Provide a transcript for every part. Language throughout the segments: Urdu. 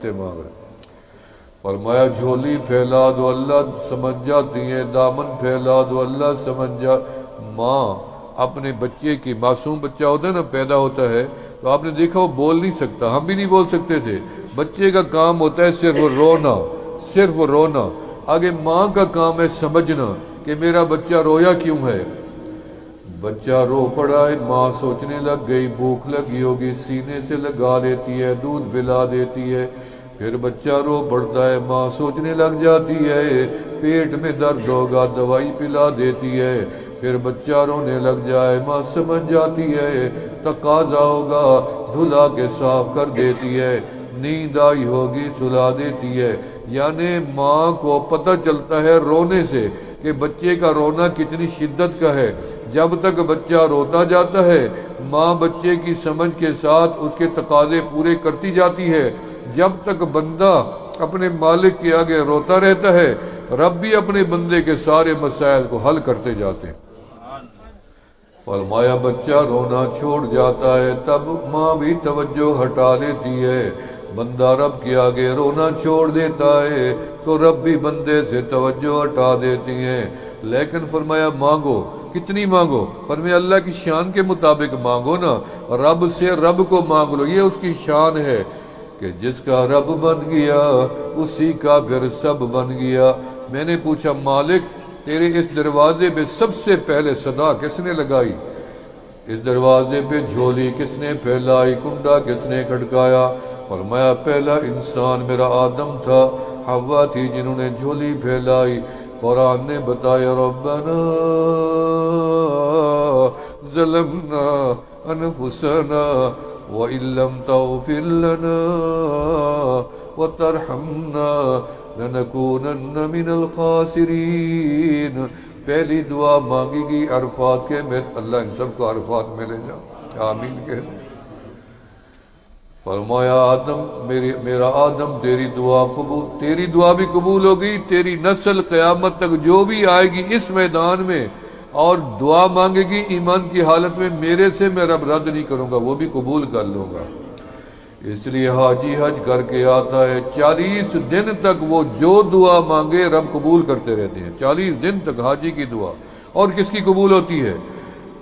سے مانگ رہے. فرمایا جھولی پھیلا دو اللہ سمجھ جاتی ہے، دامن پھیلا دو اللہ سمجھ جا. ماں اپنے بچے کی، معصوم بچہ ہوتا ہے نا، پیدا ہوتا ہے تو آپ نے دیکھا وہ بول نہیں سکتا، ہم بھی نہیں بول سکتے تھے. بچے کا کام ہوتا ہے صرف رونا، صرف رونا. آگے ماں کا کام ہے سمجھنا کہ میرا بچہ رویا کیوں ہے. بچہ رو پڑا ہے، ماں سوچنے لگ گئی بھوک لگی ہوگی، سینے سے لگا لیتی ہے، دودھ پلا دیتی ہے. پھر بچہ رو پڑتا ہے، ماں سوچنے لگ جاتی ہے پیٹ میں درد ہوگا، دوائی پلا دیتی ہے. پھر بچہ رونے لگ جائے، ماں سمجھ جاتی ہے تقاضا ہوگا، دھلا کے صاف کر دیتی ہے. نیند آئی ہوگی، سلا دیتی ہے. یعنی ماں کو پتہ چلتا ہے رونے سے کہ بچے کا رونا کتنی شدت کا ہے. جب تک بچہ روتا جاتا ہے ماں بچے کی سمجھ کے ساتھ اس کے تقاضے پورے کرتی جاتی ہے. جب تک بندہ اپنے مالک کے آگے روتا رہتا ہے رب بھی اپنے بندے کے سارے مسائل کو حل کرتے جاتے ہیں. فرمایا بچہ رونا چھوڑ جاتا ہے تب ماں بھی توجہ ہٹا لیتی ہے. بندہ رب کے آگے رونا چھوڑ دیتا ہے تو رب بھی بندے سے توجہ ہٹا دیتی ہیں. لیکن فرمایا مانگو، کتنی مانگو؟ فرمایا اللہ کی شان کے مطابق مانگو نا، رب سے رب کو مانگ لو. یہ اس کی شان ہے کہ جس کا رب بن گیا اسی کا پھر سب بن گیا. میں نے پوچھا مالک تیرے اس دروازے پہ سب سے پہلے صدا کس نے لگائی؟ اس دروازے پہ جھولی کس نے پھیلائی؟ کنڈا کس نے کھڑکایا؟ فرمایا پہلا انسان میرا آدم تھا، حوا تھی جنہوں نے جھولی پھیلائی. قرآن نے بتایا ربنا ظلمنا انفسنا وَإِن لَّمْ تَغْفِرْ لَنَا وَتَرْحَمْنَا لَنَكُونَنَّ مِنَ الْخَاسِرِينَ. پہلی دعا مانگی گی عرفات کے میں، اللہ ان سب کو عرفات میں لے جا، آمین کہہ دیں. فرمایا آدم میرا آدم تیری دعا قبول، تیری دعا بھی قبول ہوگی. تیری نسل قیامت تک جو بھی آئے گی اس میدان میں اور دعا مانگے گی ایمان کی حالت میں، میرے سے میں رب رد نہیں کروں گا، وہ بھی قبول کر لوں گا. اس لیے حاجی حج کر کے آتا ہے 40 دن تک وہ جو دعا مانگے رب قبول کرتے رہتے ہیں. 40 دن تک حاجی کی دعا. اور کس کی قبول ہوتی ہے؟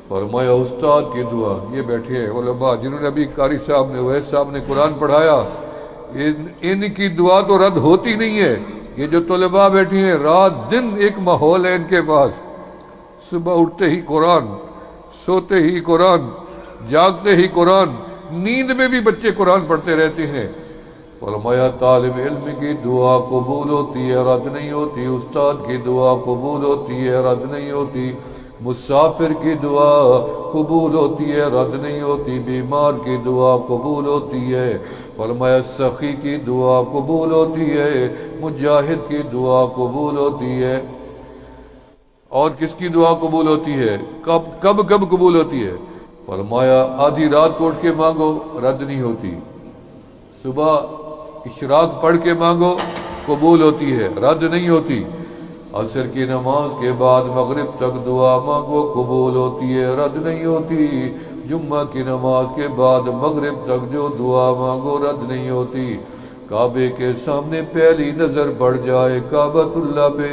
فرمایا استاد کی دعا. یہ بیٹھے ہیں علماء جنہوں نے ابھی قاری صاحب نے اویس صاحب نے قرآن پڑھایا، ان کی دعا تو رد ہوتی نہیں ہے. یہ جو طلباء بیٹھے ہیں رات دن ایک ماحول ہے ان کے پاس، صبح اٹھتے ہی قرآن، سوتے ہی قرآن، جاگتے ہی قرآن، نیند میں بھی بچے قرآن پڑھتے رہتے ہیں. فرمایا طالب علم کی دعا قبول ہوتی ہے، رد نہیں ہوتی. استاد کی دعا قبول ہوتی ہے، رد نہیں ہوتی. مسافر کی دعا قبول ہوتی ہے، رد نہیں ہوتی. بیمار کی دعا قبول ہوتی ہے. فرمایا سخی کی دعا قبول ہوتی ہے، مجاہد کی دعا قبول ہوتی ہے. اور کس کی دعا قبول ہوتی ہے؟ کب قبول ہوتی ہے؟ فرمایا آدھی رات کو اٹھ کے مانگو رد نہیں ہوتی، صبح اشراق پڑھ کے مانگو قبول ہوتی ہے، رد نہیں ہوتی. عصر کی نماز کے بعد مغرب تک دعا مانگو قبول ہوتی ہے، رد نہیں ہوتی. جمعہ کی نماز کے بعد مغرب تک جو دعا مانگو رد نہیں ہوتی. کعبے کے سامنے پہلی نظر پڑ جائے کعبۃ اللہ پہ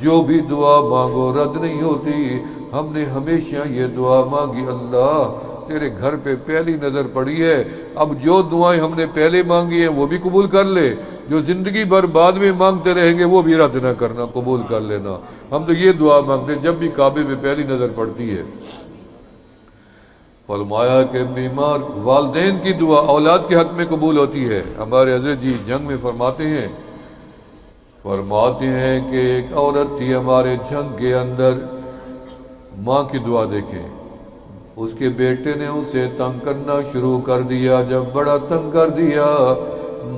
جو بھی دعا مانگو رد نہیں ہوتی. ہم نے ہمیشہ یہ دعا مانگی اللہ تیرے گھر پہ پہلی نظر پڑی ہے، اب جو دعائیں ہم نے پہلے مانگی ہیں وہ بھی قبول کر لے، جو زندگی بھر بعد میں مانگتے رہیں گے وہ بھی رد نہ کرنا، قبول کر لینا. ہم تو یہ دعا مانگتے جب بھی کعبے پہ پہلی نظر پڑتی ہے. فرمایا کہ بیمار والدین کی دعا اولاد کے حق میں قبول ہوتی ہے. ہمارے حضرت جی جنگ میں فرماتے ہیں کہ ایک عورت تھی ہمارے جنگ کے اندر، ماں کی دعا دیکھیں، اس کے بیٹے نے اسے تنگ کرنا شروع کر دیا. جب بڑا تنگ کر دیا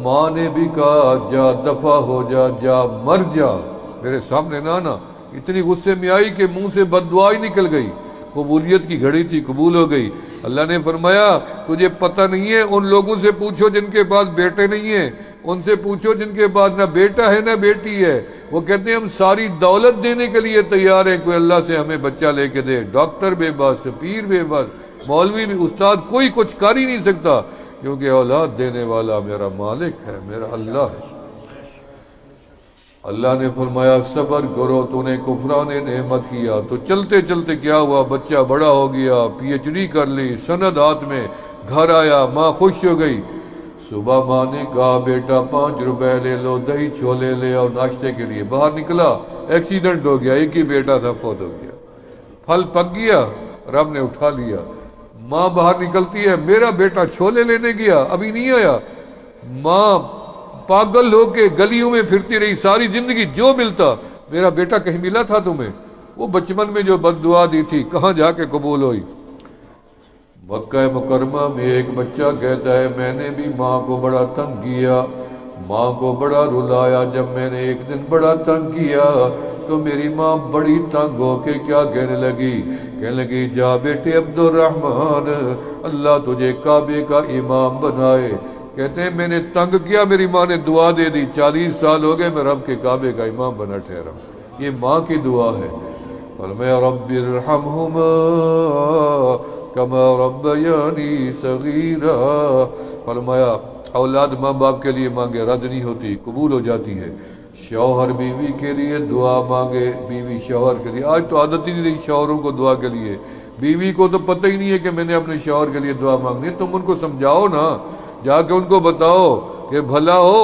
ماں نے بھی کہا جا دفع ہو جا، جا مر جا، میرے سامنے نہ آنا. اتنی غصے میں آئی کہ منہ سے بد دعا ہی نکل گئی. قبولیت کی گھڑی تھی، قبول ہو گئی. اللہ نے فرمایا تجھے پتہ نہیں ہے، ان لوگوں سے پوچھو جن کے پاس بیٹے نہیں ہیں، ان سے پوچھو جن کے پاس نہ بیٹا ہے نہ بیٹی ہے. وہ کہتے ہیں ہم ساری دولت دینے کے لیے تیار ہیں، کوئی اللہ سے ہمیں بچہ لے کے دے. ڈاکٹر بے بس، پیر بے بس، مولوی بھی، استاد کوئی کچھ کر ہی نہیں سکتا. کیونکہ اولاد دینے والا میرا مالک ہے، میرا اللہ ہے۔ اللہ نے فرمایا صبر کرو، تو نے کفران نعمت کیا تو چلتے چلتے کیا ہوا، بچہ بڑا ہو گیا، پی ایچ ڈی کر لی، سند ہاتھ میں، گھر آیا، ماں خوش ہو گئی۔ صبح ماں نے کہا بیٹا 5 روپے لے لو، دہی چھولے لے اور ناشتے کے لیے، باہر نکلا، ایکسیڈنٹ ہو گیا، ایک ہی بیٹا تھا، فوت ہو گیا، پھل پک گیا، رب نے اٹھا لیا۔ ماں باہر نکلتی ہے، میرا بیٹا چھولے لینے گیا، ابھی نہیں آیا۔ ماں پاگل ہو کے گلیوں میں پھرتی رہی ساری زندگی، جو ملتا، میرا بیٹا کہیں ملا تھا تمہیں؟ وہ بچپن میں جو بد دعا دی تھی کہاں جا کے قبول ہوئی؟ مکہ مکرمہ میں ایک بچہ کہتا ہے میں نے بھی ماں کو بڑا تنگ کیا، ماں کو بڑا رلایا، جب میں نے ایک دن بڑا تنگ کیا تو میری ماں بڑی تنگ ہو کے کیا کہنے لگی جا بیٹے عبد الرحمن، اللہ تجھے کعبے کا امام بنائے۔ کہتے ہیں میں نے تنگ کیا، میری ماں نے دعا دے دی، 40 سال ہو گئے میں رب کے کعبے کا امام بنا ٹھہرا۔ یہ ماں کی دعا ہے۔ فرمایا رب ارحمہما کما ربیانی صغیرا۔ فرمایا اولاد ماں باپ کے لیے مانگے رد نہیں ہوتی، قبول ہو جاتی ہے۔ شوہر بیوی کے لیے دعا مانگے، بیوی شوہر کے لیے۔ آج تو عادت ہی نہیں رہی شوہروں کو دعا کے لیے، بیوی کو تو پتہ ہی نہیں ہے کہ میں نے اپنے شوہر کے لیے دعا مانگنی ہے۔ تم ان کو سمجھاؤ نا، جا کے ان کو بتاؤ کہ بھلا ہو،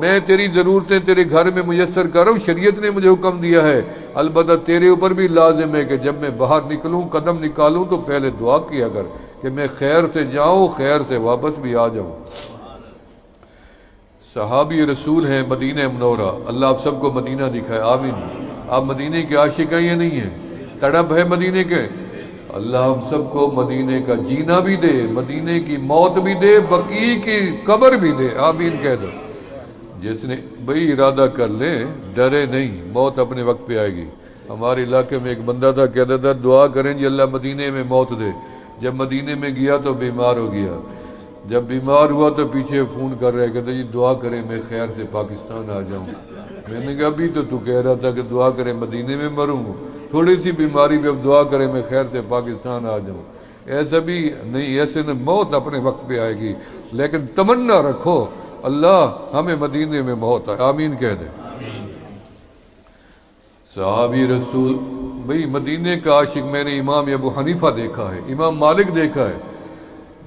میں تیری ضرورتیں تیرے گھر میں میسر کر رہا ہوں، شریعت نے مجھے حکم دیا ہے، البتہ تیرے اوپر بھی لازم ہے کہ جب میں باہر نکلوں، قدم نکالوں تو پہلے دعا کیا کر کہ میں خیر سے جاؤں، خیر سے واپس بھی آ جاؤں۔ صحابی رسول ہیں مدینہ منورہ، اللہ آپ سب کو مدینہ دکھائے، آمین۔ آپ مدینے کے عاشق ہیں یا نہیں ہیں؟ تڑپ ہے مدینے کے؟ اللہ ہم سب کو مدینے کا جینا بھی دے، مدینے کی موت بھی دے، بقیع کی قبر بھی دے، آمین کہہ دو۔ جس نے بھئی ارادہ کر لیں، ڈرے نہیں، موت اپنے وقت پہ آئے گی۔ ہمارے علاقے میں ایک بندہ تھا، کہتا تھا دعا کریں جی اللہ مدینے میں موت دے۔ جب مدینے میں گیا تو بیمار ہو گیا، جب بیمار ہوا تو پیچھے فون کر رہے، کہتے جی دعا کریں میں خیر سے پاکستان آ جاؤں۔ میں نے کہا ابھی تو کہہ رہا تھا کہ دعا کریں مدینے میں مروں، تھوڑی سی بیماری پہ اب دعا کریں میں خیر سے پاکستان آ جاؤں۔ ایسا بھی نہیں، ایسے نہ، موت اپنے وقت پہ آئے گی، لیکن تمنا رکھو اللہ ہمیں مدینے میں موت آئے، آمین کہہ دیں۔ صحابی رسول، بھئی مدینے کا عاشق میں نے امام ابو حنیفہ دیکھا ہے، امام مالک دیکھا ہے،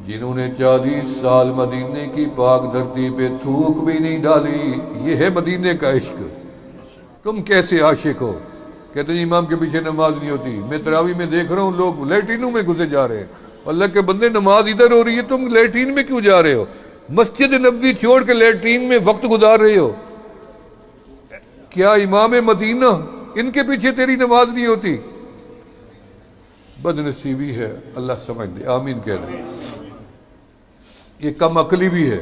جنہوں نے 40 سال مدینے کی پاک دھرتی پہ تھوک بھی نہیں ڈالی۔ یہ ہے مدینے کا عشق۔ تم کیسے عاشق ہو؟ کہتے ہیں امام کے پیچھے نماز نہیں ہوتی۔ میں تراویح میں دیکھ رہا ہوں لوگ لیٹرینوں میں گھسے جا رہے ہیں، اللہ کے بندے نماز ادھر ہو رہی ہے، تم لیٹرین میں کیوں جا رہے ہو؟ مسجد نبوی چھوڑ کے لیٹرین میں وقت گزار رہے ہو۔ کیا امام مدینہ ان کے پیچھے تیری نماز نہیں ہوتی؟ بد نصیبی ہے، اللہ سمجھ دے، آمین کہہ دے۔ یہ کم عقلی بھی ہے۔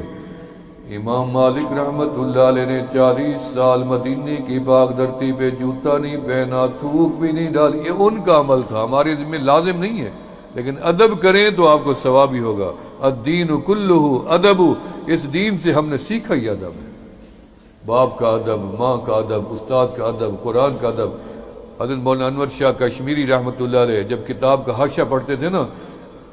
امام مالک رحمت اللہ علیہ نے 40 سال مدینے کی پاک دھرتی پہ جوتا نہیں پہنا، تھوک بھی نہیں ڈالی، یہ ان کا عمل تھا، ہمارے ذمہ لازم نہیں ہے، لیکن ادب کریں تو آپ کو ثواب ہی ہوگا۔ الدین کلہ ادب، اس دین سے ہم نے سیکھا ہی ادب ہے، باپ کا ادب، ماں کا ادب، استاد کا ادب، قرآن کا ادب۔ حضرت مولانا انور شاہ کشمیری رحمت اللہ علیہ جب کتاب کا حاشیہ پڑھتے تھے نا،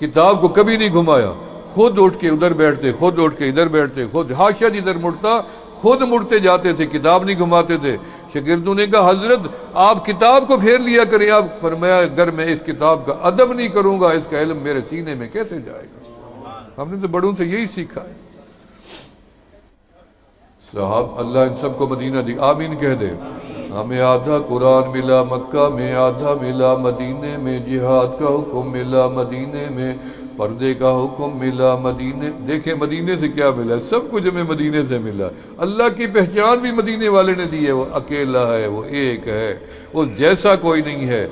کتاب کو کبھی نہیں گھمایا، خود اٹھ کے ادھر بیٹھتے، خود اٹھ کے ادھر بیٹھتے، خود حاشیہ جدھر مڑتا خود مڑتے جاتے تھے، کتاب نہیں گھماتے تھے۔ شاگردوں نے کہا حضرت آپ کتاب کو پھیر لیا کریں، آپ فرمایا اگر میں اس کتاب کا ادب نہیں کروں گا، اس کا علم میرے سینے میں کیسے جائے گا؟ ہم نے تو بڑوں سے یہی سیکھا ہے۔ صاحب اللہ ان سب کو مدینہ دی، آمین کہہ دے۔ ہمیں آدھا قرآن ملا مکہ میں، آدھا ملا مدینے میں، جہاد کا حکم ملا مدینے میں، پردے کا حکم ملا مدینے۔ دیکھیں مدینے سے کیا ملا، سب کچھ ہمیں مدینے سے ملا۔ اللہ کی پہچان بھی مدینے والے نے دی ہے، وہ اکیلا ہے، وہ ایک ہے، وہ جیسا کوئی نہیں ہے۔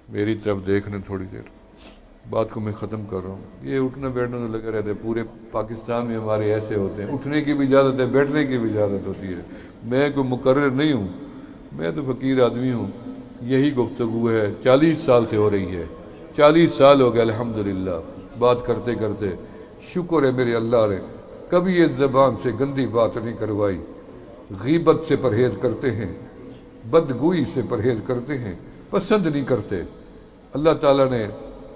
میری طرف دیکھنے تھوڑی دیر، بات کو میں ختم کر رہا ہوں۔ یہ اٹھنا بیٹھنا تو لگے رہتے، پورے پاکستان میں ہمارے ایسے ہوتے ہیں، اٹھنے کی بھی اجازت ہے، بیٹھنے کی بھی اجازت ہوتی ہے۔ میں کوئی مقرر نہیں ہوں، میں تو فقیر آدمی ہوں۔ یہی گفتگو ہے، 40 سال سے ہو رہی ہے، 40 سال ہو گئے الحمدللہ بات کرتے کرتے۔ شکر ہے میرے اللہ نے کبھی اس زبان سے گندی بات نہیں کروائی۔ غیبت سے پرہیز کرتے ہیں، بدگوئی سے پرہیز کرتے ہیں، پسند نہیں کرتے۔ اللہ تعالیٰ نے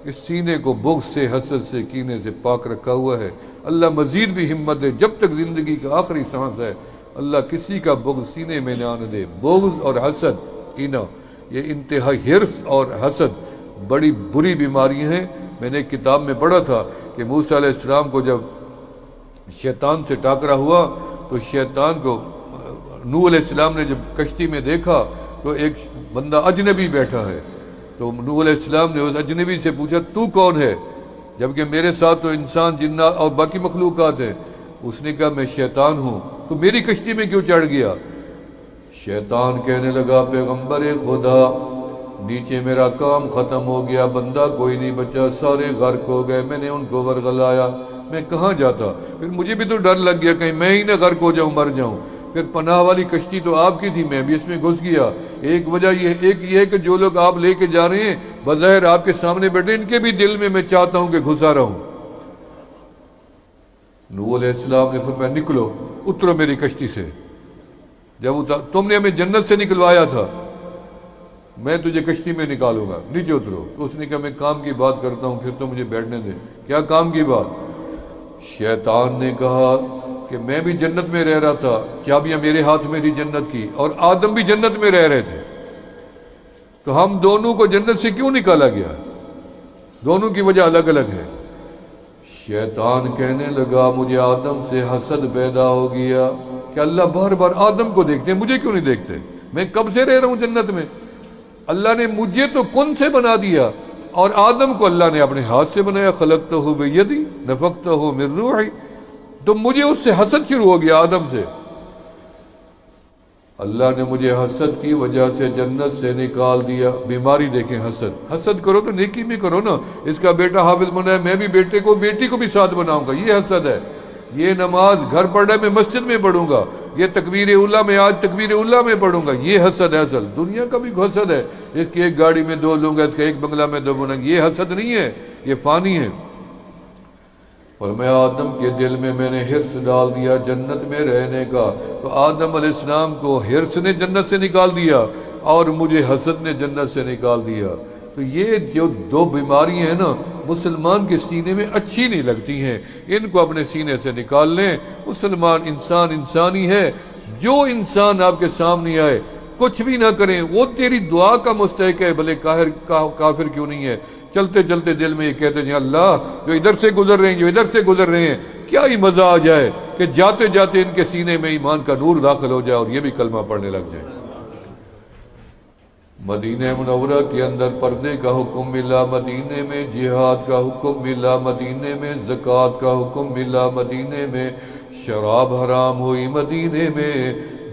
اس سینے کو بغض سے، حسد سے، کینے سے پاک رکھا ہوا ہے۔ اللہ مزید بھی ہمت دے، جب تک زندگی کا آخری سانس ہے اللہ کسی کا بغض سینے میں نہ آنے دے۔ بغض اور حسد، کینہ، یہ انتہائی، حرص اور حسد بڑی بری بیماری ہیں۔ میں نے ایک کتاب میں پڑھا تھا کہ موسیٰ علیہ السلام کو جب شیطان سے ٹاکرا ہوا تو شیطان کو نوح علیہ السلام نے جب کشتی میں دیکھا تو ایک بندہ اجنبی بیٹھا ہے، تو نوح علیہ السلام نے اس اجنبی سے پوچھا تو کون ہے، جبکہ میرے ساتھ تو انسان، جنات اور باقی مخلوقات ہیں۔ اس نے کہا میں شیطان ہوں، تو میری کشتی میں کیوں چڑھ گیا؟ شیطان کہنے لگا پیغمبر خدا، نیچے میرا کام ختم ہو گیا، بندہ کوئی نہیں بچا، سارے غرق ہو گئے، میں نے ان کو ورغلایا، میں کہاں جاتا؟ پھر مجھے بھی تو ڈر لگ گیا کہیں میں ہی نہ غرق ہو جاؤں، مر جاؤں۔ پھر پناہ والی کشتی تو آپ کی تھی، میں بھی اس میں گھس گیا۔ ایک وجہ یہ ہے کہ جو لوگ آپ لے کے جا رہے ہیں بظاہر آپ کے سامنے بیٹھے، ان کے بھی دل میں چاہتا ہوں کہ گھسا رہوں۔ نوح علیہ السلام نے فرمایا نکلو، اترو میری کشتی سے۔ جب تم نے ہمیں جنت سے نکلوایا تھا، میں تجھے کشتی میں نکالوں گا، نیچے اترو۔ تو اس نے کہا میں کام کی بات کرتا ہوں، پھر تو مجھے بیٹھنے دیں۔ کیا کام کی بات؟ شیطان نے کہا کہ میں بھی جنت میں رہ رہا تھا، چابیاں میرے ہاتھ میں تھی جنت کی، اور آدم بھی جنت میں رہ رہے تھے، تو ہم دونوں کو جنت سے کیوں نکالا گیا؟ دونوں کی وجہ الگ الگ ہے۔ شیطان کہنے لگا مجھے آدم سے حسد پیدا ہو گیا کہ اللہ بار بار آدم کو دیکھتے ہیں، مجھے کیوں نہیں دیکھتے؟ میں کب سے رہ رہا ہوں جنت میں، اللہ نے مجھے تو کن سے بنا دیا، اور آدم کو اللہ نے اپنے ہاتھ سے بنایا، خلقتہ بیدی نفختہ من روحی، تو مجھے اس سے حسد شروع ہو گیا آدم سے۔ اللہ نے مجھے حسد کی وجہ سے جنت سے نکال دیا۔ بیماری دیکھیں، حسد کرو تو نیکی میں کرو نا۔ اس کا بیٹا حافظ بنا ہے، میں بھی بیٹی کو بھی ساتھ بناؤں گا، یہ حسد ہے۔ یہ نماز گھر پڑھ رہا ہے، میں مسجد میں پڑھوں گا، یہ تکبیر اولیٰ میں آج تکبیر اولیٰ میں پڑھوں گا، یہ حسد ہے۔ اصل دنیا کا بھی حسد ہے، اس کی ایک گاڑی میں دو لوں گا، اس کا ایک بنگلہ میں دو بنوں گا، یہ حسد نہیں ہے، یہ فانی ہے۔ فرمایا آدم کے دل میں نے حرص ڈال دیا جنت میں رہنے کا، تو آدم علیہ السلام کو حرص نے جنت سے نکال دیا اور مجھے حسد نے جنت سے نکال دیا۔ تو یہ جو دو بیماریاں ہیں نا، مسلمان کے سینے میں اچھی نہیں لگتی ہیں، ان کو اپنے سینے سے نکال لیں۔ مسلمان انسان ہی ہے۔ جو انسان آپ کے سامنے آئے کچھ بھی نہ کریں، وہ تیری دعا کا مستحق ہے، بھلے کافر کیوں نہیں ہے۔ چلتے چلتے دل میں یہ کہتے ہیں اللہ جو ادھر سے گزر رہے ہیں، جو ادھر سے گزر رہے ہیں، کیا ہی مزہ آ جائے کہ جاتے جاتے ان کے سینے میں ایمان کا نور داخل ہو جائے اور یہ بھی کلمہ پڑھنے لگ جائیں۔ مدینہ منورہ کے اندر پردے کا حکم ملا، مدینے میں جہاد کا حکم ملا، مدینے میں زکوٰۃ کا حکم ملا، مدینے میں شراب حرام ہوئی، مدینے میں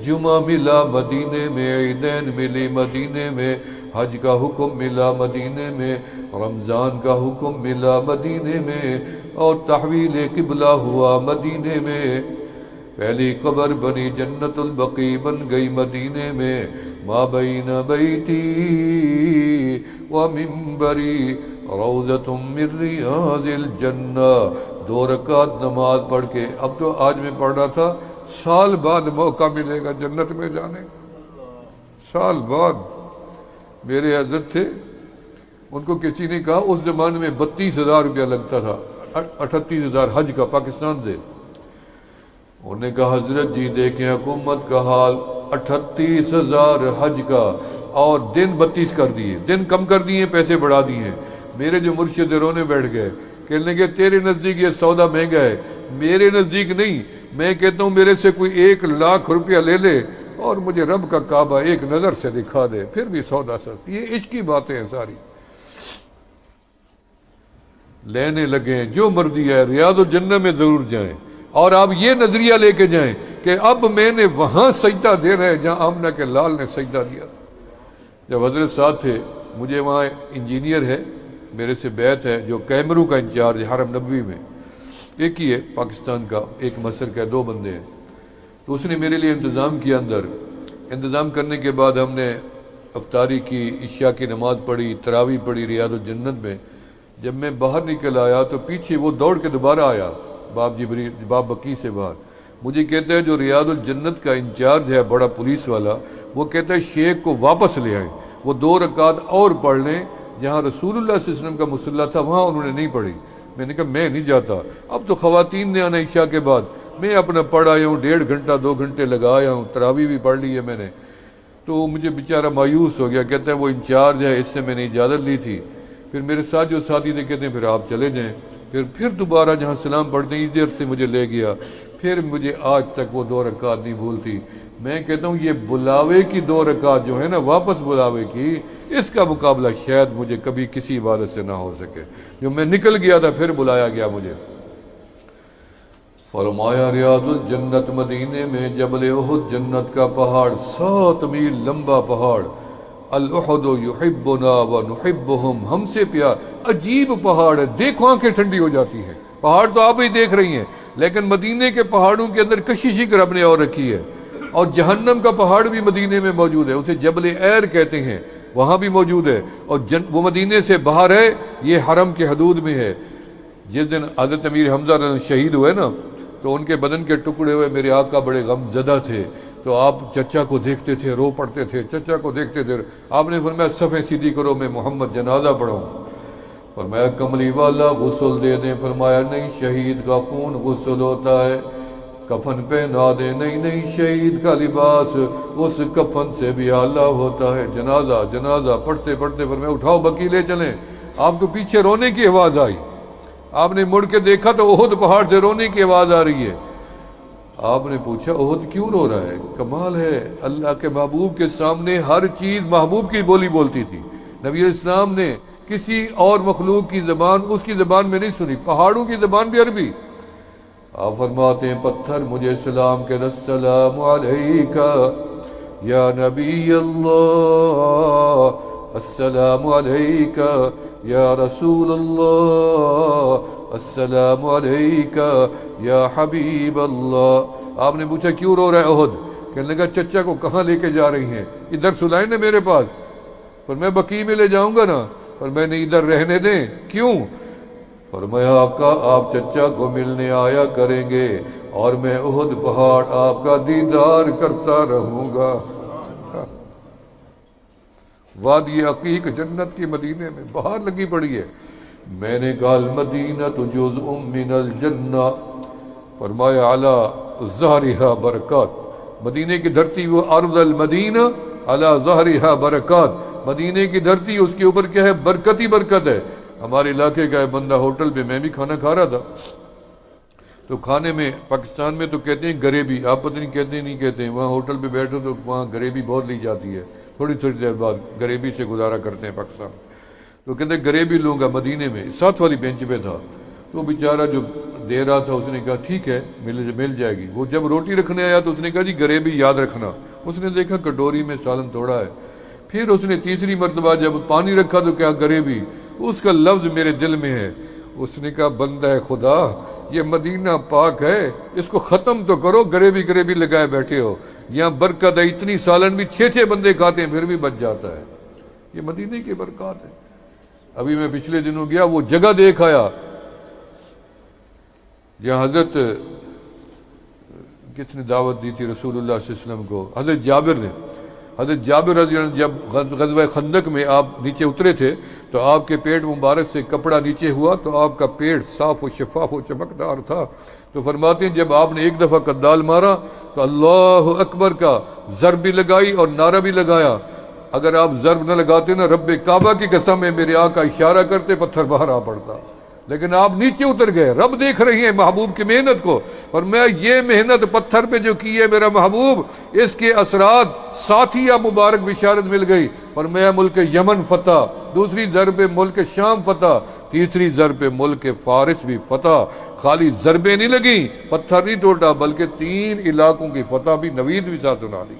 جمعہ ملا، مدینے میں عیدین ملی، مدینے میں حج کا حکم ملا، مدینے میں رمضان کا حکم ملا، مدینے میں اور تحویل قبلہ ہوا مدینے میں۔ پہلی قبر بنی جنت البقیع بن گئی مدینے میں۔ ما بین بیتی و منبری روضۃ من ریاض الجنہ۔ 2 رکعت نماز پڑھ کے، اب تو آج میں پڑھ رہا تھا، سال بعد موقع ملے گا جنت میں جانے کا، سال بعد۔ میرے حضرت تھے، ان کو کسی نے کہا اس زمانے میں 32,000 روپیہ لگتا تھا، 38,000 حج کا پاکستان سے۔ انہوں نے کہا حضرت جی دیکھیں حکومت کا حال، 38,000 حج کا، اور دن 32 کر دیے، دن کم کر دیے، پیسے بڑھا دیے۔ میرے جو مرشد رونے بیٹھ گئے، کہنے لگے تیرے نزدیک یہ سودا مہنگا ہے، میرے نزدیک نہیں۔ میں کہتا ہوں میرے سے کوئی 1 لاکھ روپیہ لے لے اور مجھے رب کا کعبہ ایک نظر سے دکھا دے، پھر بھی سودا سستی۔ یہ عشق کی باتیں ہیں ساری۔ لینے لگے جو مرضی ہے، ریاض الجنہ میں ضرور جائیں، اور آپ یہ نظریہ لے کے جائیں کہ اب میں نے وہاں سجدہ دے رہے جہاں آمنہ کے لال نے سجدہ دیا۔ جب حضرت ساتھ تھے، مجھے وہاں انجینئر ہے میرے سے بیعت ہے جو کیمروں کا انچارج حرم نبوی میں، ایک ہی ہے پاکستان کا، ایک مصر کا، 2 بندے ہیں۔ تو اس نے میرے لیے انتظام کیا، اندر انتظام کرنے کے بعد ہم نے افطاری کی، عشاء کی نماز پڑھی، تراویح پڑھی ریاض الجنت میں۔ جب میں باہر نکل آیا تو پیچھے وہ دوڑ کے دوبارہ آیا، باب بقیع سے باہر۔ مجھے کہتا ہے جو ریاض الجنت کا انچارج ہے، بڑا پولیس والا، وہ کہتا ہے شیخ کو واپس لے آئیں، وہ 2 رکعت اور پڑھ لیں، جہاں رسول اللہ صلی اللہ علیہ وسلم کا مصلی تھا وہاں انہوں نے نہیں پڑھی۔ میں نے کہا میں نہیں جاتا، اب تو خواتین نے آنا عشاء کے بعد، میں اپنا پڑھ آیا ہوں، 1.5 گھنٹہ 2 گھنٹے لگا آیا ہوں، تراویح بھی پڑھ لی ہے میں نے۔ تو مجھے بیچارہ مایوس ہو گیا، کہتے ہیں وہ انچارج ہے، اس سے میں نے اجازت لی تھی۔ پھر میرے ساتھ جو ساتھی تھے کہتے ہیں پھر آپ چلے جائیں۔ پھر دوبارہ جہاں سلام پڑھتے ہیں ادھر سے مجھے لے گیا، پھر مجھے آج تک وہ 2 رکعت نہیں بھولتی۔ میں کہتا ہوں یہ بلاوے کی 2 رکعت جو ہے نا، واپس بلاوے کی، اس کا مقابلہ شاید مجھے کبھی کسی عبادت سے نہ ہو سکے۔ جو میں نکل گیا تھا پھر بلایا گیا مجھے۔ فرمایا ریاض الجنت مدینے میں جبل احد جنت کا پہاڑ، 7 میل لمبا پہاڑ، الاحد یحبنا ونحبهم، ہم سے پیار، عجیب پہاڑ ہے، دیکھو آنکھیں ٹھنڈی ہو جاتی ہیں۔ پہاڑ تو آپ ہی دیکھ رہی ہیں، لیکن مدینے کے پہاڑوں کے اندر کشش ہی رب نے اور رکھی ہے۔ اور جہنم کا پہاڑ بھی مدینے میں موجود ہے، اسے جبل ایر کہتے ہیں، وہاں بھی موجود ہے، اور وہ مدینے سے باہر ہے، یہ حرم کے حدود میں ہے۔ جس دن حضرت امیر حمزہ رضی اللہ عنہ شہید ہوئے نا، تو ان کے بدن کے ٹکڑے ہوئے، میرے آقا بڑے غم زدہ تھے، تو آپ چچا کو دیکھتے تھے، رو پڑتے تھے، چچا کو دیکھتے تھے۔ آپ نے فرمایا صفیں سیدھی کرو، میں محمد جنازہ پڑھوں۔ فرمایا کملی والا غسل دے دیں، فرمایا نہیں، شہید کا خون غسل ہوتا ہے، کفن پہنا دے، نہیں شہید کا لباس اس کفن سے بھی اعلیٰ ہوتا ہے۔ جنازہ جنازہ پڑھتے پڑھتے فرمایا اٹھاؤ بقیع لے چلیں۔ آپ کو پیچھے رونے کی آواز آئی، آپ نے مڑ کے دیکھا تو احد پہاڑ سے رونے کی آواز آ رہی ہے۔ آپ نے پوچھا احد کیوں رو رہا ہے؟ کمال ہے، اللہ کے محبوب کے سامنے ہر چیز محبوب کی بولی بولتی تھی۔ نبی الاسلام نے کسی اور مخلوق کی زبان اس کی زبان میں نہیں سنی، پہاڑوں کی زبان بھی عربی۔ آپ فرماتے ہیں پتھر مجھے سلام کہ السلام علیکہ یا نبی اللہ، السلام علیکہ یا رسول اللہ، السلام علیکہ یا حبیب اللہ۔ آپ نے پوچھا کیوں رو رہا ہے احد؟ کہنے لگا چچا کو کہاں لے کے جا رہی ہیں؟ ادھر سلائیں نا میرے پاس۔ پر میں بقیع میں لے جاؤں گا نا، پر میں نے ادھر رہنے دیں۔ کیوں؟ فرمایا آقا آپ چچا کو ملنے آیا کریں گے اور میں احد پہاڑ آپ کا دیدار کرتا رہوں گا۔ وادی عقیق جنت کی مدینے میں باہر لگی پڑی ہے۔ میں نے کہا المدینہ جزء من الجنہ، فرمایا علی ظہرہا برکات، مدینے کی دھرتی وہ ارض المدینہ علی ظہرہا برکات، مدینے کی دھرتی اس کے اوپر کیا ہے؟ برکت ہی برکت ہے۔ ہمارے علاقے کا بندہ ہوٹل پہ، میں بھی کھانا کھا رہا تھا، تو کھانے میں پاکستان میں تو کہتے ہیں گریبی، آپ پتہ نہیں کہتے نہیں کہتے ہیں، وہاں ہوٹل پہ بیٹھو تو وہاں گریبی بہت لی جاتی ہے، تھوڑی دیر بعد گریبی سے گزارا کرتے ہیں پاکستان۔ تو کہتے ہیں گریبی لوں گا، مدینے میں 7 والی بینچ پہ تھا، تو بیچارہ جو دے رہا تھا اس نے کہا ٹھیک ہے مل جائے گی۔ وہ جب روٹی رکھنے آیا تو اس نے کہا جی گریبی یاد رکھنا۔ اس نے دیکھا کٹوری میں سالن تھوڑا ہے۔ پھر اس نے تیسری مرتبہ جب پانی رکھا تو کیا گریبی، اس کا لفظ میرے دل میں ہے۔ اس نے کہا بندہ خدا یہ مدینہ پاک ہے، اس کو ختم تو کرو، گریبی لگائے بیٹھے ہو، یہاں برکت ہے، اتنی سالن بھی 6 بندے کھاتے ہیں پھر بھی بچ جاتا ہے، یہ مدینے کی برکات ہے۔ ابھی میں پچھلے دنوں گیا، وہ جگہ دیکھ آیا جہاں حضرت کس نے دعوت دی تھی رسول اللہ صلی اللہ علیہ وسلم کو؟ حضرت جابر رضی اللہ عنہ جب غزوہ خندق میں آپ نیچے اترے تھے تو آپ کے پیٹ مبارک سے کپڑا نیچے ہوا تو آپ کا پیٹ صاف و شفاف و چمکدار تھا۔ تو فرماتے ہیں جب آپ نے ایک دفعہ قدال مارا تو اللہ اکبر کا ضرب بھی لگائی اور نعرہ بھی لگایا۔ اگر آپ ضرب نہ لگاتے نا، رب کعبہ کی قسم ہے میرے آقا اشارہ کرتے پتھر باہر آ پڑتا، لیکن آپ نیچے اتر گئے۔ رب دیکھ رہی ہیں محبوب کی محنت کو، اور میں یہ محنت پتھر پہ جو کی ہے میرا محبوب، اس کے اثرات ساتھیہ مبارک بشارت مل گئی، اور میں ملک یمن فتح، دوسری ضرب ملک شام فتح، تیسری ضرب ملک فارس بھی فتح۔ خالی ضربیں نہیں لگیں، پتھر نہیں ٹوٹا، بلکہ 3 علاقوں کی فتح بھی نوید بھی ساتھ سنا دی۔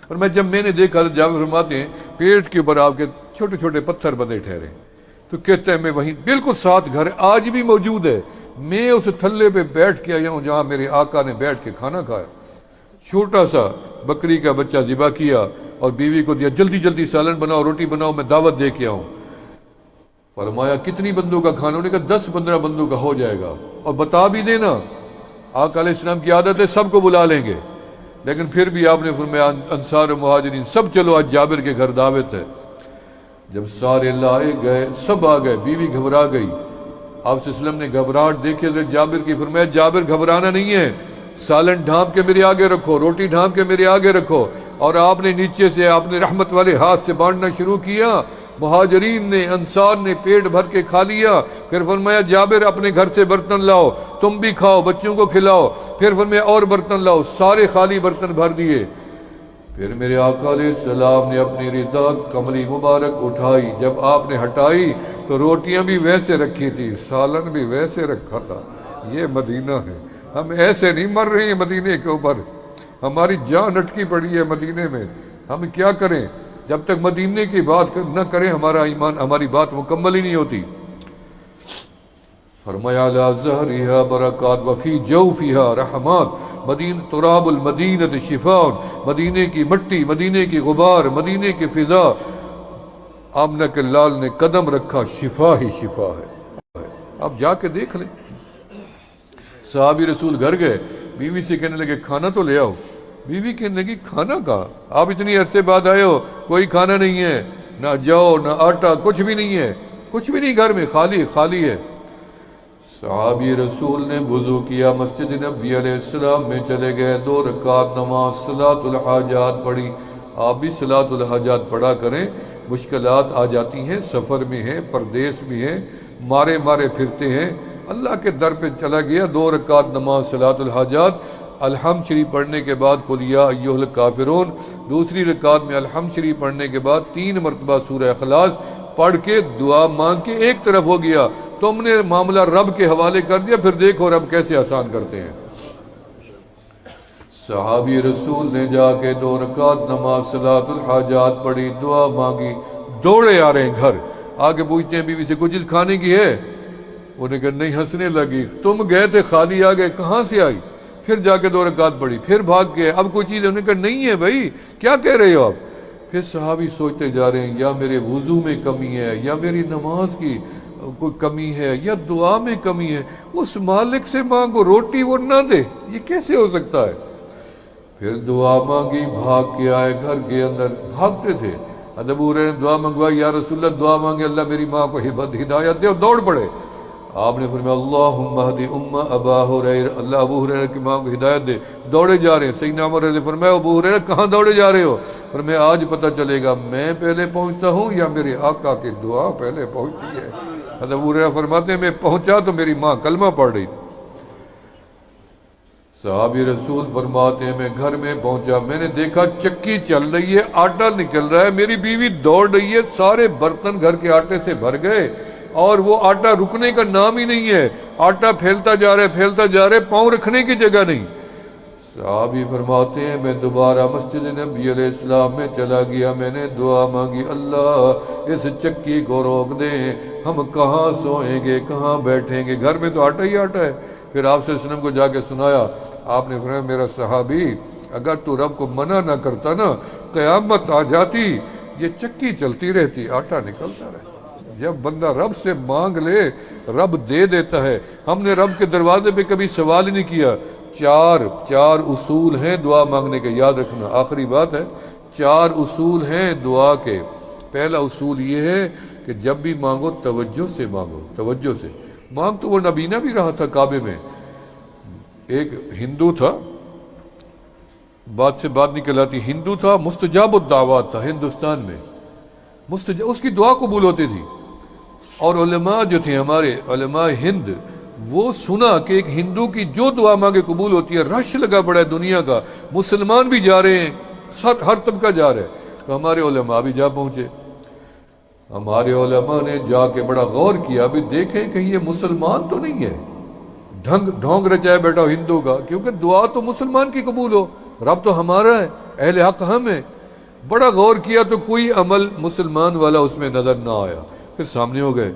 اور جب میں نے دیکھا تو جابر فرماتے ہیں پیٹ کے اوپر آپ کے چھوٹے چھوٹے پتھر بندے ٹھہرے، تو کہتے ہیں میں وہیں بالکل ساتھ گھر آج بھی موجود ہے، میں اس تھلے پہ بیٹھ کے آیا ہوں جہاں میرے آقا نے بیٹھ کے کھانا کھایا۔ چھوٹا سا بکری کا بچہ ذبح کیا اور بیوی کو دیا، جلدی جلدی سالن بناؤ، روٹی بناؤ، میں دعوت دے کے آؤں۔ فرمایا کتنی بندوں کا کھانا؟ انہوں نے کہا 10-15 بندوں کا ہو جائے گا، اور بتا بھی دینا آقا علیہ السلام کی عادت ہے سب کو بلا لیں گے، لیکن پھر بھی آپ نے فرمایا انصار و مہاجرین سب چلو آج جابر کے گھر دعوت ہے۔ جب سارے لائے گئے سب آ گئے، بیوی گھبرا گئی، آپ صلی اللہ علیہ وسلم نے گھبراہٹ دیکھی حضرت جابر کی، فرمایا جابر گھبرانا نہیں ہے، سالن ڈھانپ کے میرے آگے رکھو، روٹی ڈھانپ کے میرے آگے رکھو، اور آپ نے نیچے سے آپ نے رحمت والے ہاتھ سے بانٹنا شروع کیا، مہاجرین نے انصار نے پیٹ بھر کے کھا لیا، پھر فرمایا جابر اپنے گھر سے برتن لاؤ، تم بھی کھاؤ، بچوں کو کھلاؤ، پھر فرمایا اور برتن لاؤ، سارے خالی برتن بھر دیے۔ پھر میرے آقا علیہ السلام نے اپنی رضا کملی مبارک اٹھائی، جب آپ نے ہٹائی تو روٹیاں بھی ویسے رکھی تھی، سالن بھی ویسے رکھا تھا۔ یہ مدینہ ہے، ہم ایسے نہیں مر رہے ہیں مدینے کے اوپر، ہماری جان اٹکی پڑی ہے مدینے میں، ہم کیا کریں؟ جب تک مدینے کی بات نہ کریں ہمارا ایمان، ہماری بات مکمل ہی نہیں ہوتی۔ فرمایا علی ظہرها برکات وفی جوفها رحمات، مدینہ تراب المدینہ شفاء، مدینے کی مٹی، مدینے کی غبار، مدینے کی فضا، آمنہ کے لال نے قدم رکھا، شفا ہی شفا ہے۔ آپ جا کے دیکھ لیں۔ صحابی رسول گھر گئے، بیوی سے کہنے لگے کھانا تو لے آؤ، بیوی کہنے لگی کھانا کہاں، آپ اتنی عرصے بعد آئے ہو، کوئی کھانا نہیں ہے، نہ جو نہ آٹا، کچھ بھی نہیں ہے، کچھ بھی نہیں گھر میں، خالی خالی ہے۔ صحابی رسول نے وضو کیا، مسجد نبی علیہ السلام میں چلے گئے، 2 رکعت نماز صلاۃ الحاجات پڑھی۔ آپ بھی صلاۃ الحاجات پڑھا کریں، مشکلات آ جاتی ہیں، سفر میں ہیں، پردیس میں ہیں، مارے مارے پھرتے ہیں، اللہ کے در پہ چلا گیا، 2 رکعت نماز صلاۃ الحاجات، الحمد شریف پڑھنے کے بعد قل یا ایھا الکافرون، دوسری رکعت میں الحمد شریف پڑھنے کے بعد 3 مرتبہ سورہ اخلاص پڑھ کے دعا مانگ کے ایک طرف ہو گیا۔ تم نے معاملہ رب کے حوالے کر دیا، پھر دیکھو رب کیسے آسان کرتے ہیں۔ صحابی رسول نے جا کے 2 رکعت نماز صلاۃ الحاجات پڑھی، دعا مانگی، دوڑے آ رہے ہیں گھر، آگے پوچھتے ہیں بیوی سے کچھ چیز کھانے کی ہے؟ انہوں نے کہا نہیں، ہنسنے لگی، تم گئے تھے خالی آ گئے، کہاں سے آئی؟ پھر جا کے 2 رکعت پڑھی، پھر بھاگ گئے، اب کوئی چیز؟ انہوں نے کہا نہیں ہے بھائی، کیا کہہ رہے ہو آپ؟ پھر صحابی سوچتے جا رہے ہیں، یا میرے وضو میں کمی ہے، یا میری نماز کی کوئی کمی ہے، یا دعا میں کمی ہے، اس مالک سے مانگو روٹی وہ نہ دے، یہ کیسے ہو سکتا ہے؟ پھر دعا مانگی، بھاگ کے آئے گھر کے اندر، بھاگتے تھے، ابو ہریرہ نے دعا منگوائی، یا رسول اللہ دعا مانگے اللہ میری ماں کو ہدایت دے، اور دوڑ پڑے۔ آپ نے فرمایا اللہم اہد ام ابا ہریرہ، اللہ ابو ہریرہ کی ماں کو ہدایت دے، دوڑے جا رہے ہیں۔ سیدنا عمر رضی اللہ عنہ نے فرمایا ابو ہریرہ کہاں دوڑے جا رہے ہو؟ فرمایا آج پتہ چلے گا میں پہلے پہنچتا ہوں یا میرے آقا کی دعا پہلے پہنچتی ہے۔ حضرت ابو ہریرہ فرماتے ہیں میں پہنچا تو میری ماں کلمہ پڑھ رہی تھی۔ صحابی رسول فرماتے ہیں میں گھر میں پہنچا، میں نے دیکھا چکی چل رہی ہے، آٹا نکل رہا ہے، میری بیوی دوڑ رہی ہے، سارے برتن گھر کے آٹے سے بھر گئے، اور وہ آٹا رکنے کا نام ہی نہیں ہے، آٹا پھیلتا جا رہا ہے، پھیلتا جا رہا ہے، پاؤں رکھنے کی جگہ نہیں۔ صحابی فرماتے ہیں میں دوبارہ مسجد نبی علیہ السلام میں چلا گیا، میں نے دعا مانگی اللہ اس چکی کو روک دیں، ہم کہاں سوئیں گے، کہاں بیٹھیں گے، گھر میں تو آٹا ہی آٹا ہے۔ پھر آپ صلی اللہ علیہ وسلم کو جا کے سنایا، آپ نے فرمایا میرا صحابی اگر تو رب کو منع نہ کرتا نا، قیامت آ جاتی، یہ چکی چلتی رہتی، آٹا نکلتا رہتا۔ جب بندہ رب سے مانگ لے رب دے دیتا ہے۔ ہم نے رب کے دروازے پہ کبھی سوال ہی نہیں کیا۔ چار اصول ہیں دعا مانگنے کے، یاد رکھنا، آخری بات ہے، 4 اصول ہیں دعا کے۔ پہلا اصول یہ ہے کہ جب بھی مانگو توجہ سے مانگو، توجہ سے مانگ۔ تو وہ نبینہ بھی رہا تھا کعبے میں، ایک ہندو تھا، بات سے بات نکل آتی، ہندو تھا، مستجاب الدعوات تھا ہندوستان میں، اس کی دعا قبول ہوتی تھی۔ اور علماء جو تھے ہمارے علماء ہند، وہ سنا کہ ایک ہندو کی جو دعا مانگے قبول ہوتی ہے، رش لگا پڑا ہے دنیا کا، مسلمان بھی جا رہے ہیں، ہر طبقہ جا رہا ہے، تو ہمارے علماء بھی جا پہنچے۔ ہمارے علماء نے جا کے بڑا غور کیا، ابھی دیکھیں کہیں یہ مسلمان تو نہیں ہے، ڈھونگ رچائے بیٹھا ہو ہندو کا، کیونکہ دعا تو مسلمان کی قبول ہو، رب تو ہمارا ہے، اہل حق ہم ہیں۔ بڑا غور کیا تو کوئی عمل مسلمان والا اس میں نظر نہ آیا۔ پھر سامنے ہو گئے،